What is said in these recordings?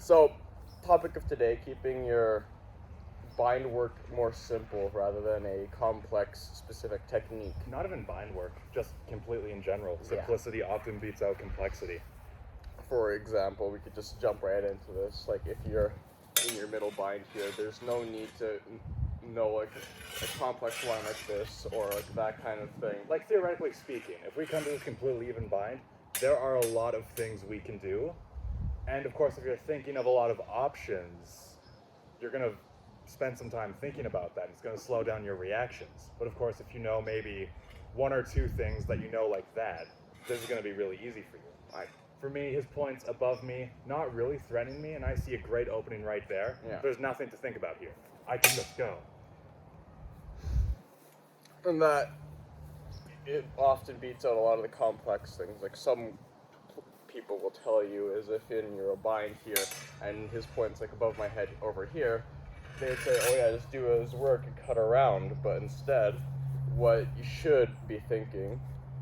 So, topic of today, keeping your bind work more simple rather than a complex specific technique. Not even bind work, just completely in general. Yeah. Simplicity often beats out complexity. For example, we could just jump right into this. Like if you're in your middle bind here, there's no need to know like a complex line like this or like that kind of thing. Like theoretically speaking, if we come to this completely even bind, there are a lot of things we can do. And of course, if you're thinking of a lot of options, you're going to spend some time thinking about that. It's going to slow down your reactions. But of course, if you know maybe one or two things that you know like that, this is going to be really easy for you. For me, his point's above me, not really threatening me, and I see a great opening right there. Yeah. There's nothing to think about here. I can just go. And that it often beats out a lot of the complex things. Like some people will tell you as if in your bind here, and his point's like above my head over here, they'd say, oh yeah, just do his work and cut around. But instead, what you should be thinking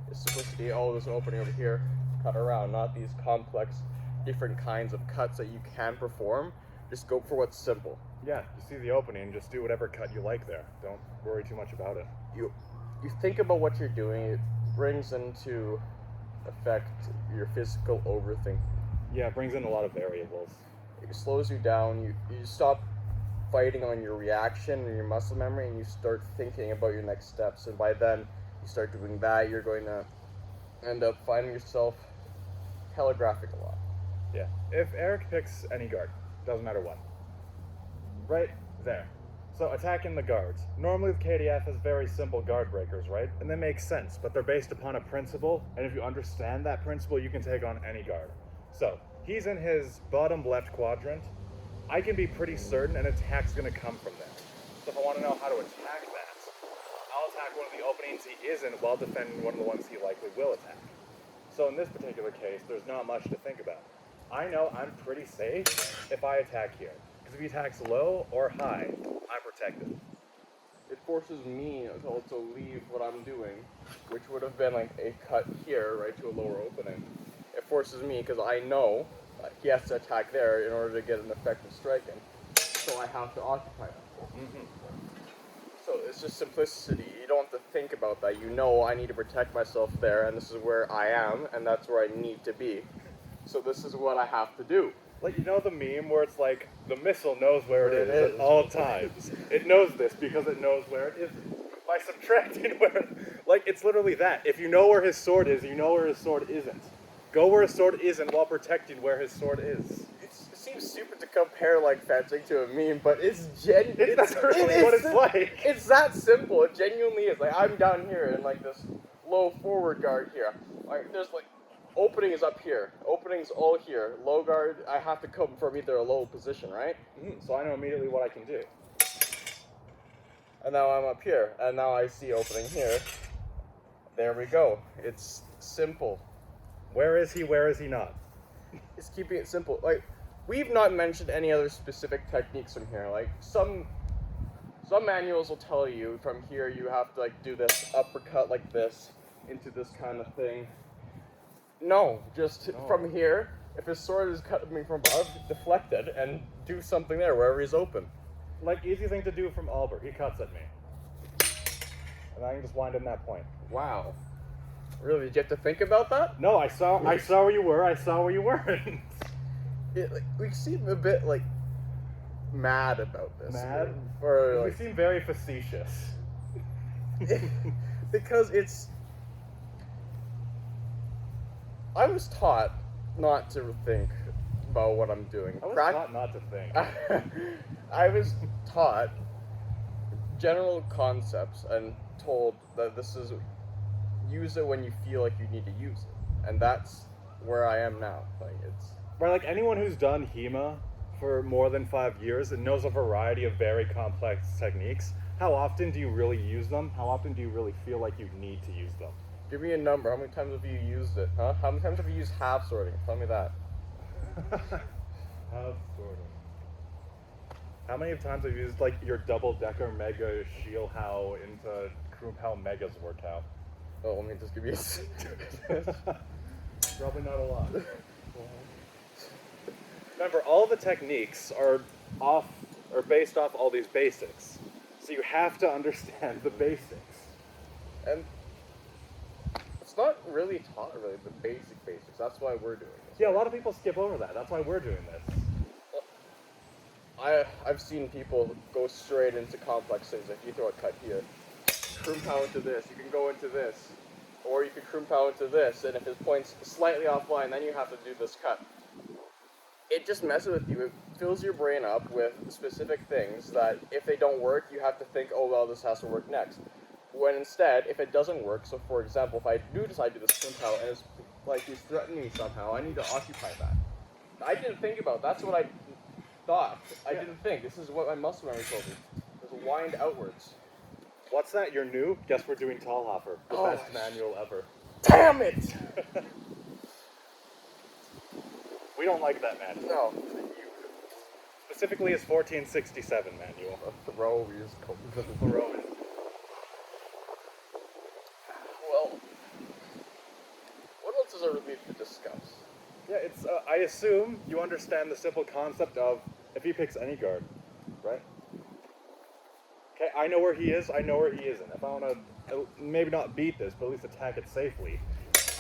is simplicity. Oh, there's an opening over here, cut around, not these complex different kinds of cuts that you can perform. Just go for what's simple. Yeah, you see the opening, just do whatever cut you like there. Don't worry too much about it. You think about what you're doing, it brings into effect your physical overthinking. Yeah, it brings in a lot of variables. It slows you down, you stop fighting on your reaction and your muscle memory, and you start thinking about your next steps, and by then you start doing that, you're going to end up finding yourself telegraphing a lot. Yeah, if Eric picks any guard, doesn't matter what, right there. So attacking the guards. Normally the KDF has very simple guard breakers, right? And they make sense, but they're based upon a principle, and if you understand that principle, you can take on any guard. So he's in his bottom left quadrant. I can be pretty certain an attack's gonna come from there. So if I wanna know how to attack that, I'll attack one of the openings he is in while defending one of the ones he likely will attack. So in this particular case, there's not much to think about. I know I'm pretty safe if I attack here. Because if he attacks low or high, I'm protected. It forces me to also leave what I'm doing, which would have been like a cut here, right, to a lower opening. It forces me, because I know he has to attack there in order to get an effective striking, so I have to occupy that. Mm-hmm. So it's just simplicity. You don't have to think about that. You know I need to protect myself there, and this is where I am, and that's where I need to be. So this is what I have to do. Like, you know the meme where it's like, the missile knows where it is at all times. It knows this because it knows where it isn't. By subtracting where, like, it's literally that. If you know where his sword is, you know where his sword isn't. Go where his sword isn't while protecting where his sword is. It seems stupid to compare like fencing to a meme, but it's genuine. That's really what it's like. It's that simple. It genuinely is. Like I'm down here in like this low forward guard here. Like there's like opening is up here. Opening's all here. Low guard, I have to come from either a low position, right? So I know immediately what I can do. And now I'm up here, and now I see opening here. There we go. It's simple. Where is he? Where is he not? It's keeping it simple. Like, we've not mentioned any other specific techniques from here. Like, some manuals will tell you from here you have to, like, do this uppercut like this into this kind of thing. No, just from here, if his sword is coming from above, deflect it and do something there wherever he's open. Like, easy thing to do from Albert. He cuts at me. And I can just wind in that point. Wow. Really? Did you have to think about that? No, I saw where you were. I saw where you weren't. We seem a bit, like, mad about this. Mad? Or, We like, seem very facetious. because it's... I was taught not to think about what I'm doing. I was taught not to think. I was taught general concepts and told that this is... use it when you feel like you need to use it. And that's where I am now. Like, it's... Right, like anyone who's done HEMA for more than 5 years and knows a variety of very complex techniques, how often do you really use them? How often do you really feel like you need to use them? Give me a number. How many times have you used it? Huh? How many times have you used half sorting? Tell me that. Half sorting. How many times have you used like your double-decker mega shield how into how megas work out? Oh, let me just give you Probably not a lot. Remember, all the techniques are based off all these basics. So you have to understand the basics. And it's not really taught really the basics. That's why we're doing this. Yeah, a lot of people skip over that. That's why we're doing this. I've seen people go straight into complex things. Like you throw a cut here, crimp out into this. You can go into this, or you can crimp out into this. And if his point's slightly offline, then you have to do this cut. It just messes with you. It fills your brain up with specific things that if they don't work, you have to think, oh well, this has to work next. When instead, if it doesn't work, so for example, if I do decide to do this crimp out and it's like he's threatening me somehow, I need to occupy that. I didn't think about. That's what I thought. I didn't think. This is what my muscle memory told me. It was wind outwards. What's that? You're new? Guess we're doing Tallhopper. The best manual ever. Damn it! We don't like that manual. No. Specifically his 1467 manual. Throw is Throw. Well, what else is there really to discuss? Yeah, it's. I assume you understand the simple concept of if he picks any guard, right? Okay, I know where he is. I know where he isn't. If I want to, maybe not beat this, but at least attack it safely,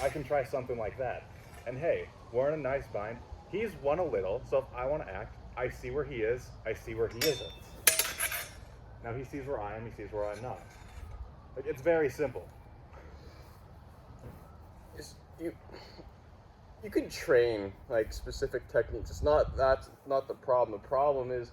I can try something like that. And hey, we're in a nice bind. He's won a little, so if I want to act, I see where he is. I see where he isn't. Now he sees where I am. He sees where I'm not. Like, it's very simple. You can train like specific techniques. That's not the problem. The problem is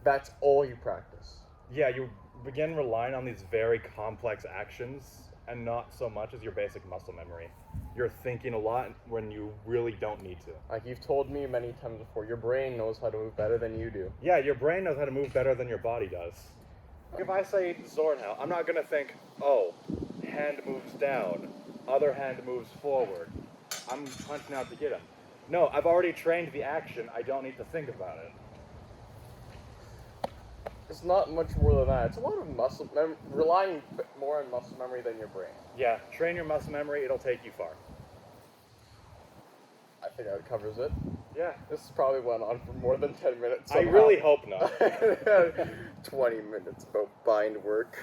that's all you practice. Yeah, you begin relying on these very complex actions and not so much as your basic muscle memory. You're thinking a lot when you really don't need to. Like you've told me many times before, your brain knows how to move better than you do. Yeah, your brain knows how to move better than your body does. If I say Zornhell, I'm not going to think, oh, hand moves down, other hand moves forward. I'm punching out to get him. No, I've already trained the action. I don't need to think about it. It's not much more than that. It's a lot of relying more on muscle memory than your brain. Yeah, train your muscle memory. It'll take you far. I think that covers it. Yeah. This probably went on for more than 10 minutes. I really hope not. 20 minutes about bind work.